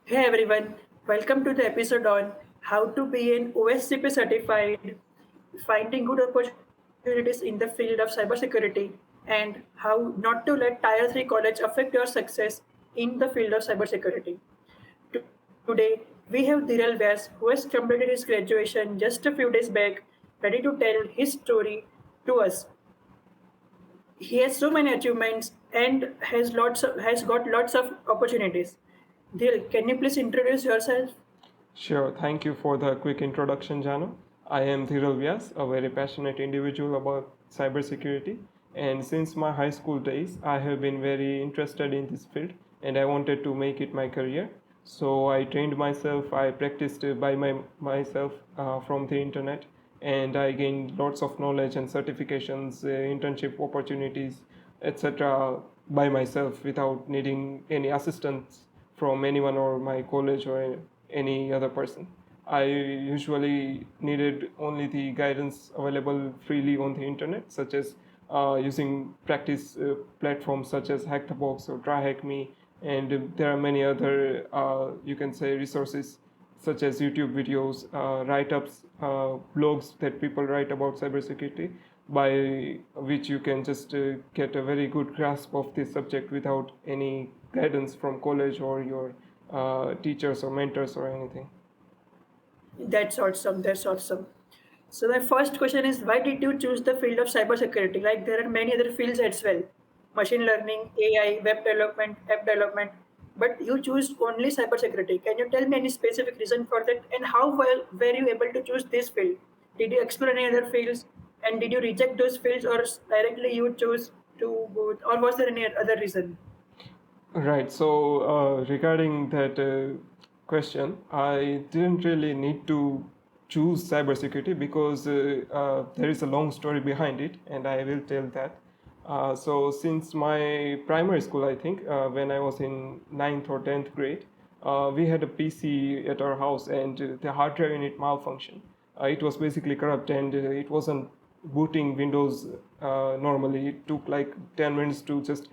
Hey everyone, welcome to the episode on how to be an OSCP certified, finding good opportunities in the field of cybersecurity, and how not to let Tier 3 college affect your success in the field of cybersecurity. Today, we have Dhiral Vyas, who has completed his graduation just a few days back, ready to tell his story to us. He has so many achievements and has got lots of opportunities. Dhiril, can you please introduce yourself? Sure, thank you for the quick introduction, Jano. I am Dhiral Vyas, a very passionate individual about cybersecurity, and since my high school days, I have been very interested in this field and I wanted to make it my career. So I trained myself, I practiced myself from the internet, and I gained lots of knowledge and certifications, internship opportunities, etc. by myself without needing any assistance from anyone or my college or any other person. I usually needed only the guidance available freely on the internet, such as using practice platforms such as Hack the Box or Try Hack Me, and there are many other you can say resources such as YouTube videos, write-ups, blogs that people write about cybersecurity, by which you can just get a very good grasp of this subject without any guidance from college or your teachers or mentors or anything. That's awesome. That's awesome. So my first question is, why did you choose the field of cybersecurity? Like there are many other fields as well, machine learning, AI, web development, app development, but you choose only cybersecurity. Can you tell me any specific reason for that, and how well were you able to choose this field? Did you explore any other fields, and did you reject those fields, or directly you choose to go, or was there any other reason? Right. So regarding that question, I didn't really need to choose cybersecurity because there is a long story behind it, and I will tell that. So since my primary school, I think when I was in ninth or 10th grade, we had a PC at our house, and the hard drive in it malfunctioned. It was basically corrupt, and it wasn't booting Windows normally. It took like 10 minutes to just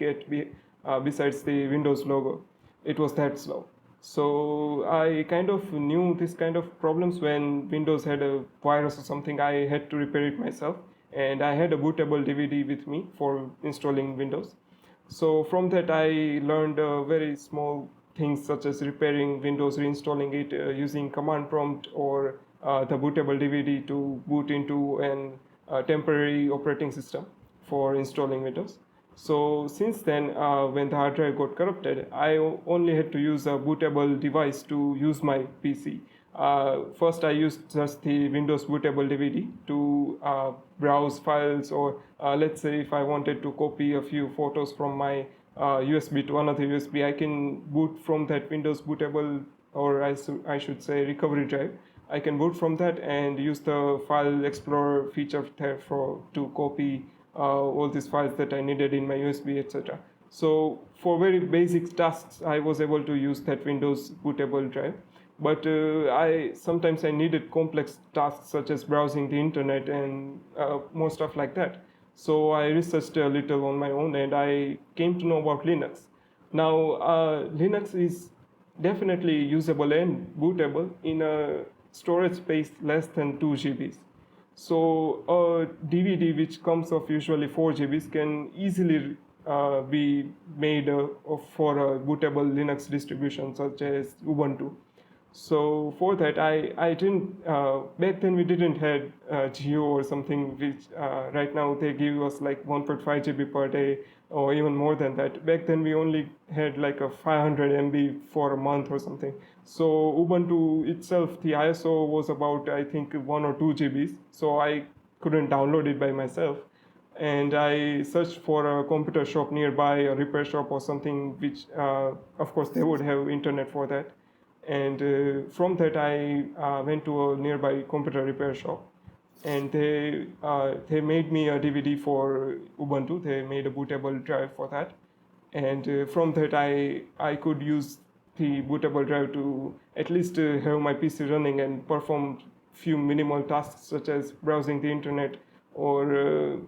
besides the Windows logo. It was that slow. So I kind of knew this kind of problems when Windows had a virus or something. I had to repair it myself, and I had a bootable DVD with me for installing Windows. So from that, I learned very small things such as repairing Windows, reinstalling it using command prompt or the bootable DVD to boot into an temporary operating system for installing Windows. So since then, when the hard drive got corrupted, I only had to use a bootable device to use my PC. First, I used just the Windows bootable DVD to browse files, or let's say if I wanted to copy a few photos from my USB to another USB, I can boot from that Windows bootable, or I should say recovery drive. I can boot from that and use the file explorer feature there to copy all these files that I needed in my USB, etc. So for very basic tasks, I was able to use that Windows bootable drive. But I sometimes I needed complex tasks such as browsing the internet and more stuff like that. So I researched a little on my own, and I came to know about Linux. Now Linux is definitely usable and bootable in a storage space less than 2 GBs. So a DVD which comes of usually 4 GBs can easily be made for a bootable Linux distribution such as Ubuntu. So for that, I didn't back then we didn't had Geo or something which right now they give us like 1.5 GB per day or even more than that. Back then we only had like a 500 MB for a month or something. So Ubuntu itself, the ISO was about I think 1 or 2 GBs. So I couldn't download it by myself, and I searched for a computer shop nearby, a repair shop or something, which of course they would have internet for that. And from that, I went to a nearby computer repair shop, and they made me a DVD for Ubuntu. They made a bootable drive for that, and from that, I could use the bootable drive to at least have my PC running and perform few minimal tasks such as browsing the internet or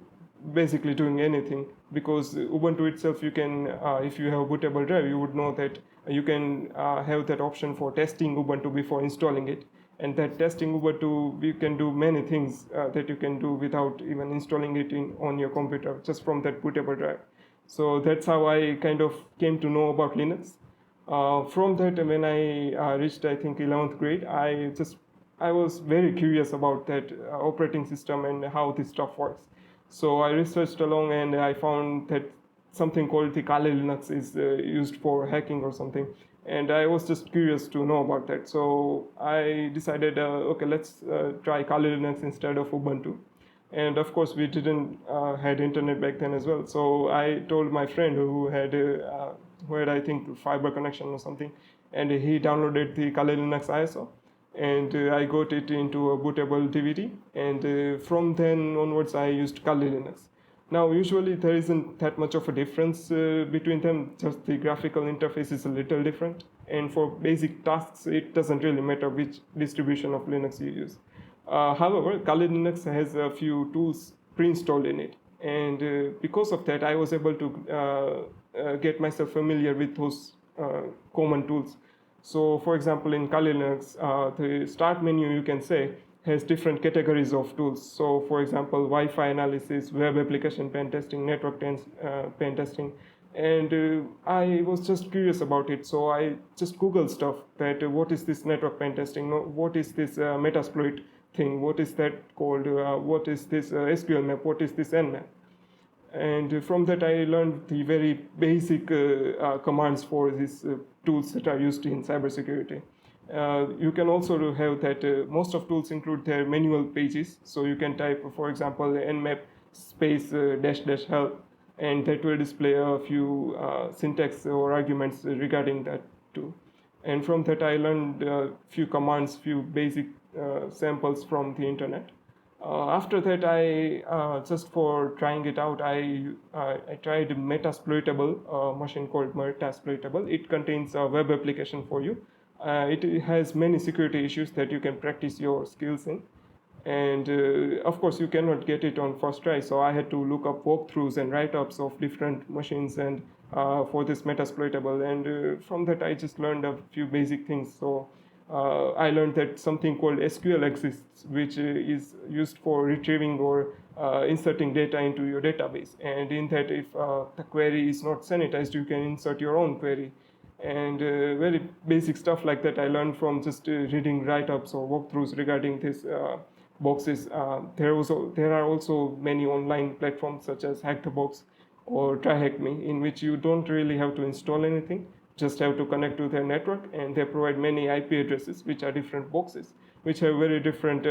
basically doing anything, because Ubuntu itself, you can if you have a bootable drive, you would know that you can have that option for testing Ubuntu before installing it. And that testing Ubuntu, you can do many things that you can do without even installing it on your computer, just from that bootable drive. So that's how I kind of came to know about Linux. From that, when I reached, I think, 11th grade, I was very curious about that operating system and how this stuff works. So I researched along, and I found that something called the Kali Linux is used for hacking or something. And I was just curious to know about that. So I decided, okay, let's try Kali Linux instead of Ubuntu. And of course, we didn't had internet back then as well. So I told my friend who had, I think, fiber connection or something, and he downloaded the Kali Linux ISO, and I got it into a bootable DVD. And from then onwards, I used Kali Linux. Now, usually there isn't that much of a difference between them. Just the graphical interface is a little different, and for basic tasks, it doesn't really matter which distribution of Linux you use. However, Kali Linux has a few tools pre-installed in it, and because of that, I was able to get myself familiar with those common tools. So, for example, in Kali Linux, the start menu, you can say, has different categories of tools. So, for example, Wi-Fi analysis, web application pen testing, network pen testing. And I was just curious about it, so I just Googled stuff that what is this network pen testing, what is this Metasploit thing, what is that called, what is this SQL map, what is this Nmap. And from that, I learned the very basic commands for these tools that are used in cybersecurity. You can also have that most of tools include their manual pages. So you can type, for example, nmap space dash dash help, and that will display a few syntax or arguments regarding that tool. And from that, I learned a few commands, few basic samples from the internet. After that, I just for trying it out, I tried Metasploitable, a machine called Metasploitable. It contains a web application for you. It has many security issues that you can practice your skills in, and of course you cannot get it on first try. So I had to look up walkthroughs and write-ups of different machines and for this Metasploitable, and from that I just learned a few basic things. So I learned that something called SQL exists, which is used for retrieving or inserting data into your database. And in that, if the query is not sanitized, you can insert your own query. And very basic stuff like that I learned from just reading write-ups or walkthroughs regarding these boxes. There are also many online platforms such as Hack the Box or TryHackMe, in which you don't really have to install anything, just have to connect to their network, and they provide many IP addresses, which are different boxes, which have very different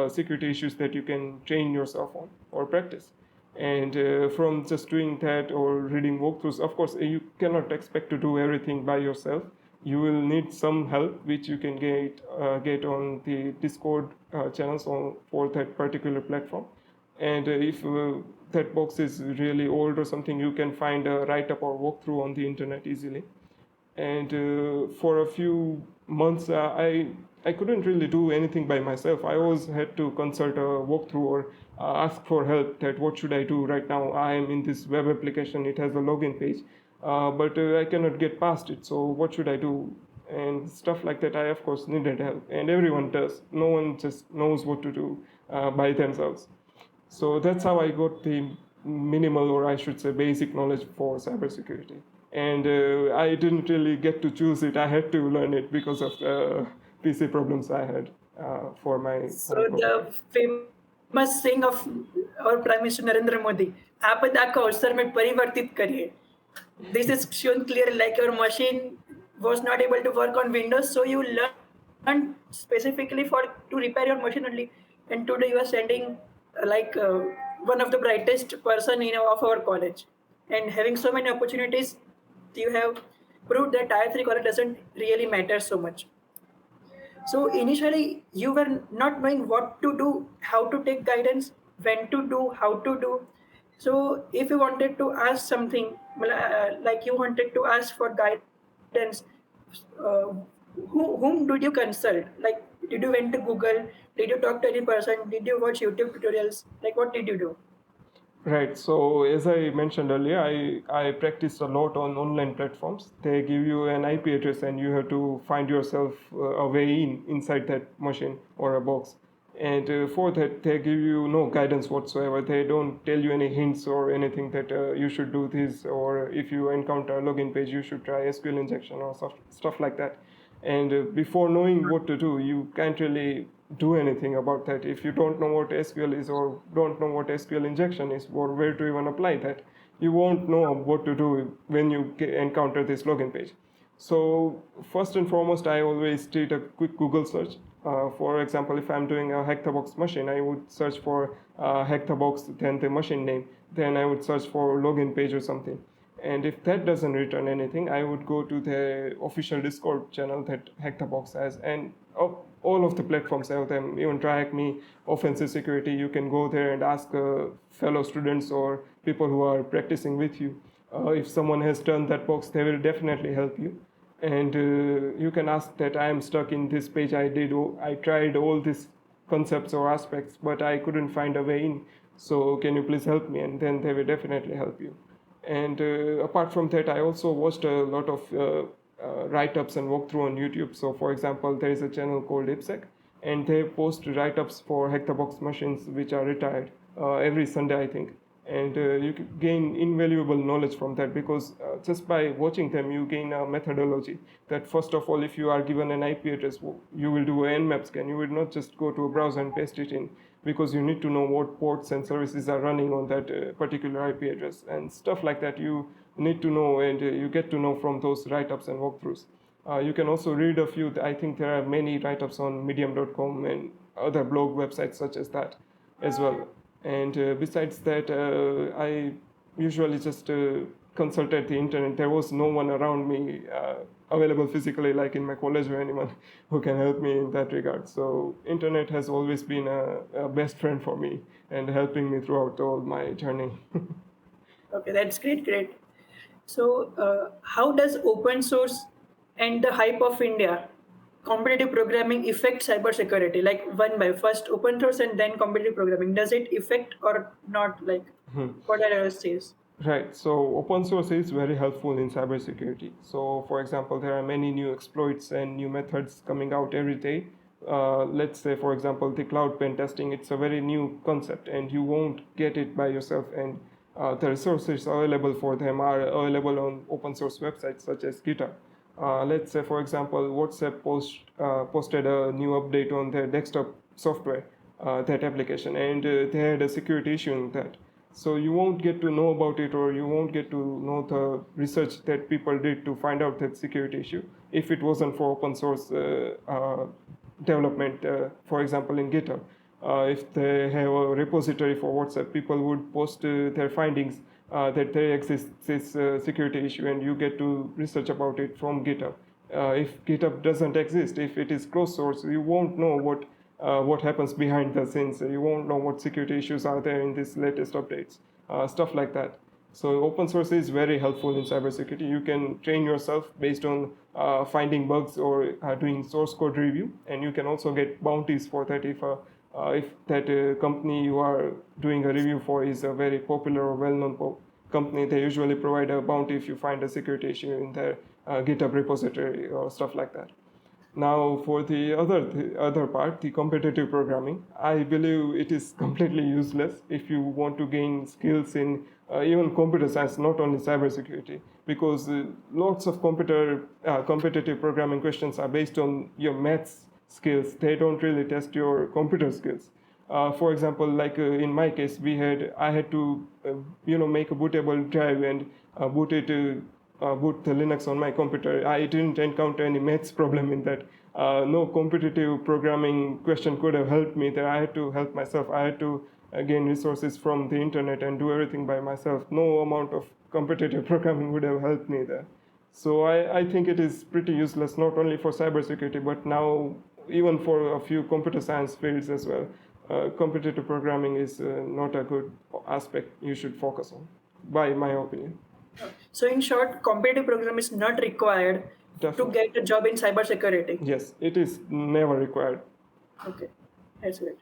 security issues that you can train yourself on or practice. And from just doing that or reading walkthroughs, of course, you cannot expect to do everything by yourself. You will need some help, which you can get on the Discord channels for that particular platform. And if that box is really old or something, you can find a write-up or walkthrough on the internet easily. And for a few months, I couldn't really do anything by myself. I always had to consult a walkthrough or ask for help that what should I do right now. I am in this web application, it has a login page, but I cannot get past it. So what should I do? And stuff like that, I of course needed help. And everyone does. No one just knows what to do by themselves. So that's how I got the minimal, or I should say basic knowledge for cybersecurity. And I didn't really get to choose it. I had to learn it because of PC problems I had for my So home computer. the famous saying of our Prime Minister Narendra Modi, आपद आको अवसर में परिवर्तित करिए. This is shown clearly, like your machine was not able to work on Windows, so you learned specifically for to repair your machine only. And today you are sending one of the brightest person of our college, and having so many opportunities, you have proved that Tier 3 college doesn't really matter so much. So initially, you were not knowing what to do, how to take guidance, when to do, how to do. So if you wanted to ask something, like you wanted to ask for guidance, uh, whom did you consult? Like, did you went to Google? Did you talk to any person? Did you watch YouTube tutorials? Like, what did you do? Right. So as I mentioned earlier, I practiced a lot on online platforms. They give you an IP address and you have to find yourself a way inside that machine or a box. And for that, they give you no guidance whatsoever. They don't tell you any hints or anything that you should do this, or if you encounter a login page, you should try SQL injection or stuff like that. And before knowing what to do, you can't really do anything about that. If you don't know what SQL is or don't know what SQL injection is or where to even apply that, you won't know what to do when you encounter this login page. So first and foremost, I always did a quick Google search. For example, if I'm doing a hack the box machine, I would search for hack the box, then the machine name, then I would search for login page or something. And if that doesn't return anything, I would go to the official Discord channel that Hack the Box has, and all of the platforms have them. Even TryHackMe, Offensive Security, you can go there and ask fellow students or people who are practicing with you. If someone has turned that box, they will definitely help you. And you can ask that I am stuck in this page. I tried all these concepts or aspects, but I couldn't find a way in. So can you please help me? And then they will definitely help you. And apart from that, I also watched a lot of write-ups and walkthrough on YouTube. So for example, there is a channel called IPSEC, and they post write-ups for hack the box machines which are retired every Sunday, I think. And you can gain invaluable knowledge from that, because just by watching them, you gain a methodology that first of all, if you are given an IP address, you will do an nmap scan. You will not just go to a browser and paste it in, because you need to know what ports and services are running on that particular IP address and stuff like that. You need to know, and you get to know from those write-ups and walkthroughs. You can also read a few. I think there are many write-ups on medium.com and other blog websites such as that as well. And besides that, I usually just consulted the internet. There was no one around me available physically, like in my college, or anyone who can help me in that regard. So internet has always been a best friend for me and helping me throughout all my journey. Okay, that's great, great. So, how does open source and the hype of India competitive programming affect cybersecurity? Like one by first open source and then competitive programming. Does it affect or not? Like what are your says? Right. So open source is very helpful in cybersecurity. So for example, there are many new exploits and new methods coming out every day. Let's say, for example, the cloud pen testing. It's a very new concept, and you won't get it by yourself. And the resources available for them are available on open source websites such as GitHub. Let's say, for example, WhatsApp posted a new update on their desktop software, that application, and they had a security issue in that. So you won't get to know about it, or you won't get to know the research that people did to find out that security issue if it wasn't for open source development. For example, in GitHub, if they have a repository for WhatsApp, people would post their findings that there exists this security issue, and you get to research about it from GitHub. If GitHub doesn't exist, if it is closed source, you won't know what happens behind the scenes. You won't know what security issues are there in these latest updates, stuff like that. So open source is very helpful in cybersecurity. You can train yourself based on finding bugs or doing source code review, and you can also get bounties for that if that company you are doing a review for is a very popular or well-known company. They usually provide a bounty if you find a security issue in their GitHub repository or stuff like that. Now, for the other part, the competitive programming, I believe it is completely useless if you want to gain skills in even computer science, not only cybersecurity, because lots of competitive programming questions are based on your maths skills. They don't really test your computer skills. For example, like in my case, I had to make a bootable drive and boot the Linux on my computer. I didn't encounter any maths problem in that. No competitive programming question could have helped me there. I had to help myself. I had to gain resources from the internet and do everything by myself. No amount of competitive programming would have helped me there. So I think it is pretty useless, not only for cybersecurity, but now even for a few computer science fields as well. Competitive programming is not a good aspect you should focus on, by my opinion. So, in short, competitive program is not required to Definitely. get a job in cybersecurity. Yes, it is never required. Okay, that's great.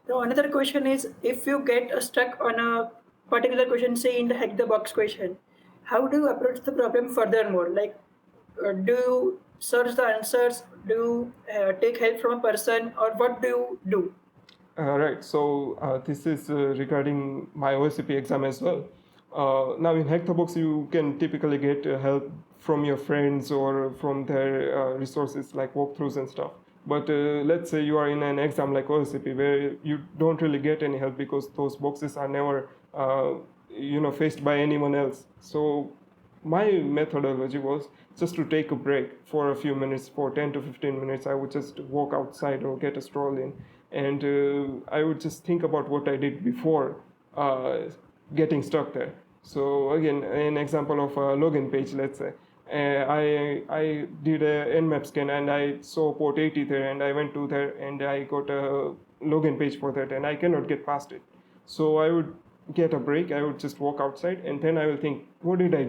Now, another question is if you get stuck on a particular question, say in the hack the box question, how do you approach the problem furthermore? Like, do you search the answers? Do you take help from a person, or what do you do? Right. So this is regarding my OSCP exam as well. Now in Hack the Box, you can typically get help from your friends or from their resources like walkthroughs and stuff. But let's say you are in an exam like OSCP where you don't really get any help because those boxes are never, faced by anyone else. So my methodology was just to take a break for a few minutes, for 10 to 15 minutes. I would just walk outside or get a stroll in, and I would just think about what I did before uh, getting stuck there. So again, an example of a login page, let's say. I did a nmap scan and I saw port 80 there, and I went to there and I got a login page for that, and I cannot get past it. So I would get a break. I would just walk outside, and then I will think, what did I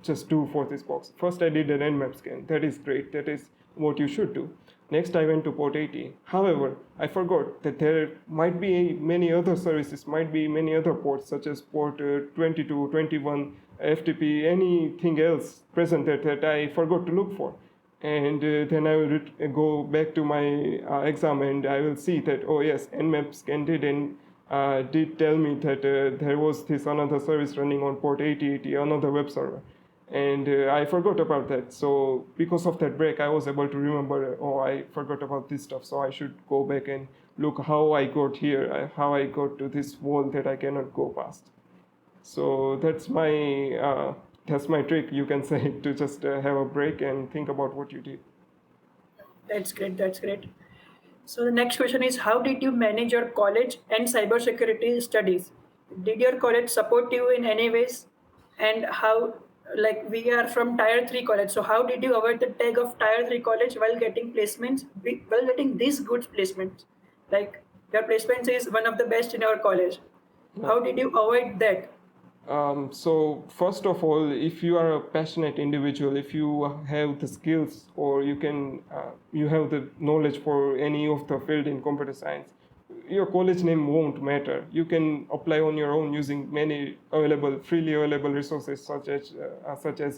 just do for this box? First, I did an nmap scan. That is great. That is what you should do. Next, I went to port 80. However, I forgot that there might be many other services, might be many other ports, such as port 22, 21, FTP, anything else present there that I forgot to look for. And then I will go back to my exam, and I will see that, oh yes, nmap scan did tell me that there was this another service running on port 8080, another web server. And I forgot about that. So because of that break, I was able to remember, oh, I forgot about this stuff. So I should go back and look how I got here, how I got to this wall that I cannot go past. So that's my trick, you can say, to just have a break and think about what you did. That's great. That's great. So the next question is, how did you manage your college and cybersecurity studies? Did your college support you in any ways? And how, like we are from Tier 3 college, so how did you avoid the tag of Tier 3 college while getting placements, while getting these good placements? Like your placements is one of the best in our college. Yeah. How did you avoid that? So first of all, if you are a passionate individual, if you have the skills or you have the knowledge for any of the field in computer science, your college name won't matter. You can apply on your own using many freely available resources such as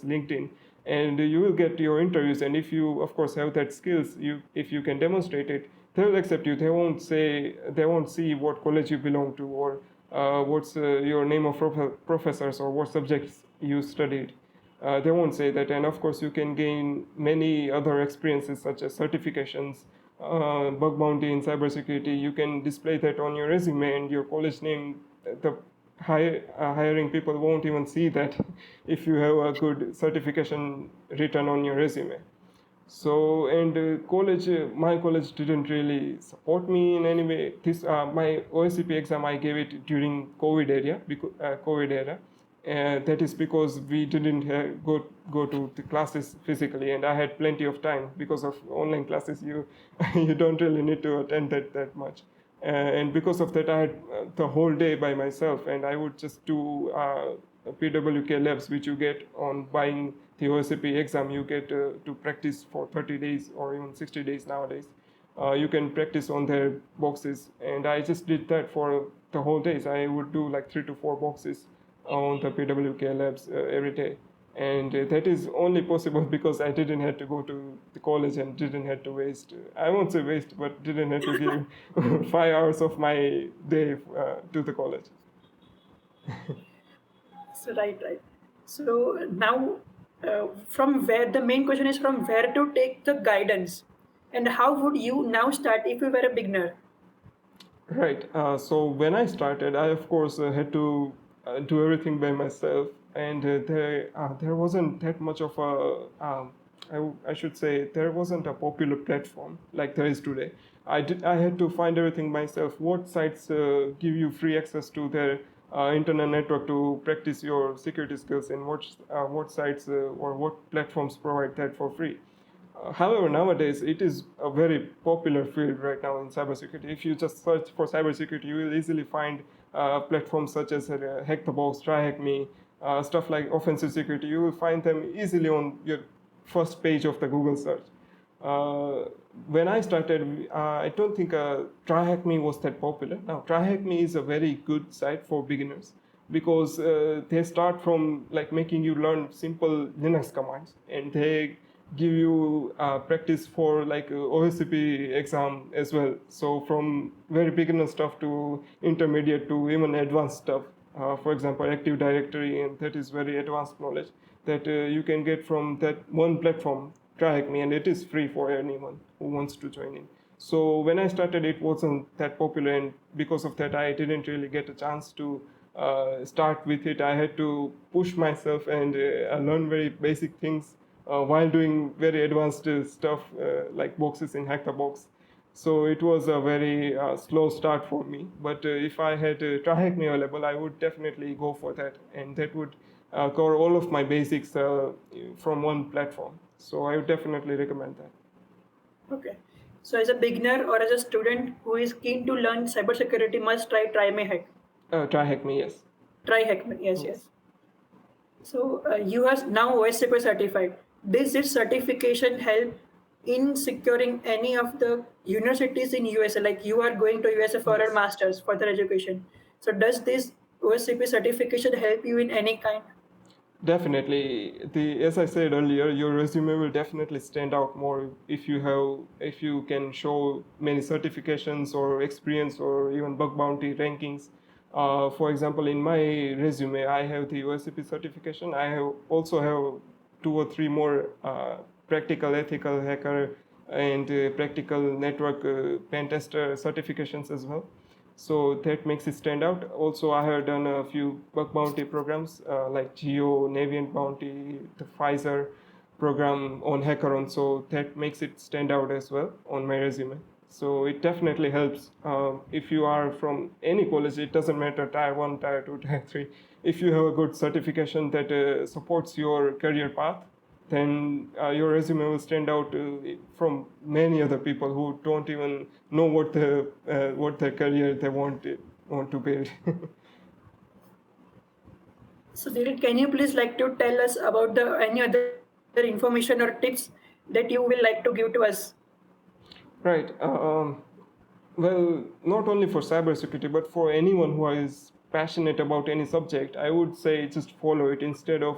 LinkedIn, and you will get your interviews. And if you, of course, have that skills, if you can demonstrate it, they will accept you. They won't see what college you belong to, or what's your name of professors, or what subjects you studied. They won't say that. And of course, you can gain many other experiences such as certifications, bug bounty in cybersecurity. You can display that on your resume, and your college name, the hiring people won't even see that if you have a good certification written on your resume. So, and my college didn't really support me in any way. My OSCP exam, I gave it during COVID era. That is because we didn't go to the classes physically, and I had plenty of time because of online classes. You you don't really need to attend that much. And because of that, I had the whole day by myself, and I would just do PWK labs, which you get on buying the OSCP exam. You get to practice for 30 days or even 60 days nowadays. You can practice on their boxes, and I just did that for the whole days. I would do like 3 to 4 boxes on the PWK labs every day. And that is only possible because I didn't have to go to the college and didn't have to waste, I won't say waste, but didn't have to give 5 hours of my day to the college. So right. So now, from where the main question is, from where to take the guidance, and how would you now start if you were a beginner? Right. So when I started, I of course had to do everything by myself, and there wasn't that much of I should say there wasn't a popular platform like there is today. I had to find everything myself. What sites give you free access to their internet network to practice your security skills, and what sites or what platforms provide that for free. However, nowadays it is a very popular field right now in cybersecurity. If you just search for cybersecurity, you will easily find platforms such as Hack the Box, TryHackMe, stuff like offensive security. You will find them easily on your first page of the Google search. Uh, when I started, I don't think TryHackMe was that popular. Now, TryHackMe is a very good site for beginners. because they start from like making you learn simple Linux commands, and they give you practice for like OSCP exam as well. So from very beginner stuff to intermediate to even advanced stuff. For example, Active Directory, and that is very advanced knowledge that you can get from that one platform, TryHackMe, and it is free for anyone who wants to join in. So when I started, it wasn't that popular, and because of that, I didn't really get a chance to start with it. I had to push myself and learn very basic things while doing very advanced stuff like boxes in Hack the Box. So it was a very slow start for me. But if I had TryHackMe available, I would definitely go for that, and that would cover all of my basics from one platform. So I would definitely recommend that. Okay. So as a beginner or as a student who is keen to learn cybersecurity must try me hack. TryHackMe, yes. Try hack me. Yes, Yes. yes. So you are now OSCP certified. Does this certification help in securing any of the universities in USA? Like you are going to USA for a Yes. master's further education. So does this OSCP certification help you in any kind? Definitely, the as I said earlier, your resume will definitely stand out more if you can show many certifications or experience or even bug bounty rankings. For example, in my resume, I have the OSCP certification. I have also have two or three more practical ethical hacker and practical network pen tester certifications as well, so that makes it stand out. Also, I have done a few bug bounty programs like Geo, Navient Bounty, the Pfizer program on HackerOn, so that makes it stand out as well on my resume. So it definitely helps if you are from any college. It doesn't matter tier 1, tier 2, tier 3. If you have a good certification that supports your career path, then your resume will stand out from many other people who don't even know what their career they want to build. So Dhiral, can you please like to tell us about the any other information or tips that you will like to give to us? Right. Well, not only for cybersecurity, but for anyone who is passionate about any subject, I would say just follow it instead of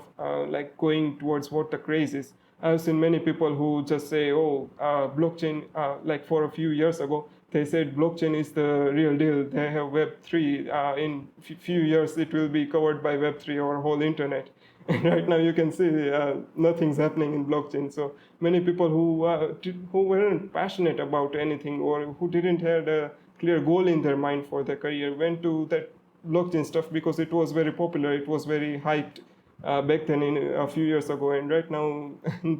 like going towards what the craze is. I've seen many people who just say, "Oh, blockchain." Like for a few years ago, they said blockchain is the real deal. They have Web3. In few years, it will be covered by Web3 or whole internet. And right now, you can see nothing's happening in blockchain. So many people who weren't passionate about anything or who didn't have a clear goal in their mind for their career went to that blockchain stuff because it was very popular. It was very hyped back then in a few years ago, and right now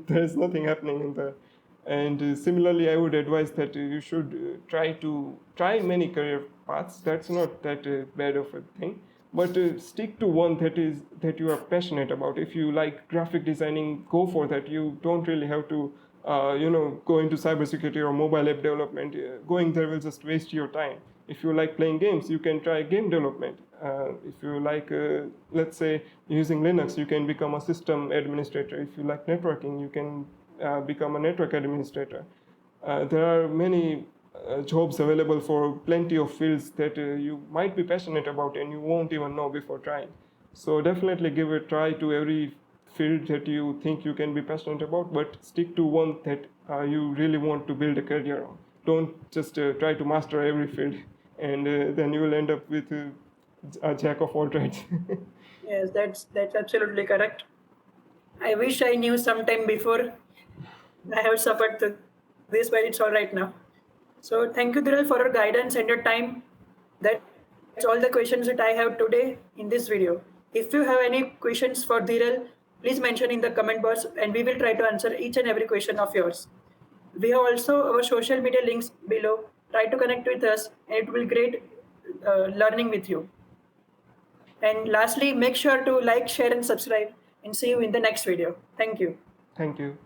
there's nothing happening in there. And similarly, I would advise that you should try many career paths. That's not that bad of a thing, but stick to one that you are passionate about. If you like graphic designing, go for that. You don't really have to go into cybersecurity or mobile app development. Going there will just waste your time. If you like playing games, you can try game development. If you like, let's say, using Linux, you can become a system administrator. If you like networking, you can become a network administrator. There are many jobs available for plenty of fields that you might be passionate about and you won't even know before trying. So definitely give a try to every field that you think you can be passionate about, but stick to one that you really want to build a career on. Don't just try to master every field, and then you will end up with a jack of all trades. Yes, that's absolutely correct. I wish I knew sometime before. I have suffered this, but it's all right now. So thank you, Dhiral, for your guidance and your time. That's all the questions that I have today in this video. If you have any questions for Dhiral, please mention in the comment box and we will try to answer each and every question of yours. We have also our social media links below. Try to connect with us and it will be great learning with you. And lastly, make sure to like, share and subscribe and see you in the next video. Thank you. Thank you.